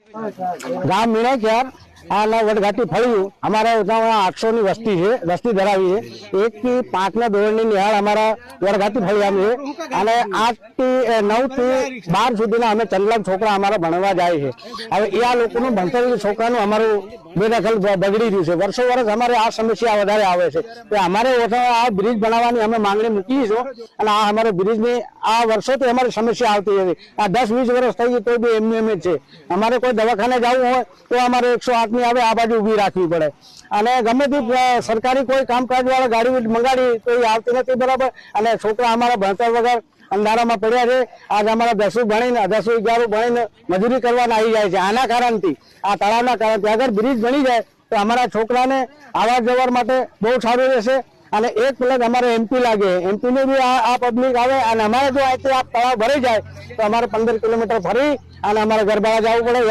ગામ મીણાખ્યાર આ વડઘાટી ફળ્યું અમારા 800 ની વસ્તી ધરાવી છે। 1 થી 5 ના ધોરણની નિહાળ અમારા વડઘાટી ફળિયામાં છે અને 8 થી 9 થી 12 સુધીના અમે ચંદલામ છોકરા અમારા ભણવા જાય છે। હવે એ આ લોકોનું ભણતર છોકરાનું અમારું બેદખલ બગડી રહ્યું છે। વર્ષો વર્ષ અમારે આ સમસ્યા વધારે આવે છે તો અમારે આ બ્રિજ બનાવવાની અમે માંગણી મૂકી છે અને આ અમારે બ્રિજની આ વર્ષોથી અમારી સમસ્યા આવતી હતી। આ 10-20 વર્ષ થઈ ગઈ તો બી એમ જ છે। અમારે કોઈ દવાખાને જવું હોય તો અમારે 108 ની આવે આ બાજુ ઊભી રાખવી પડે અને ગમે તે સરકારી કોઈ કામકાજ વાળા ગાડી મંગાડી તો એ આવતી નથી બરાબર અને છોકરા અમારા ભણતર વગર અંધારામાં પડ્યા છે। આજ અમારા 10 ભણીને 10-11 ભણીને મજૂરી કરવાના આવી જાય છે। આના કારણથી આ તળાવના કારણથી અગર બ્રિજ બની જાય તો અમારા છોકરાને આવવા જવા માટે બહુ સારું રહેશે અને એક પ્લસ અમારે એમપી લાગે એમપી ની બી આ પબ્લિક આવે અને અમારે જો અહીંથી આ તળાવ ભરાઈ જાય તો અમારે 15 કિલોમીટર ફરી અને અમારે ગરબાડા જવું પડે।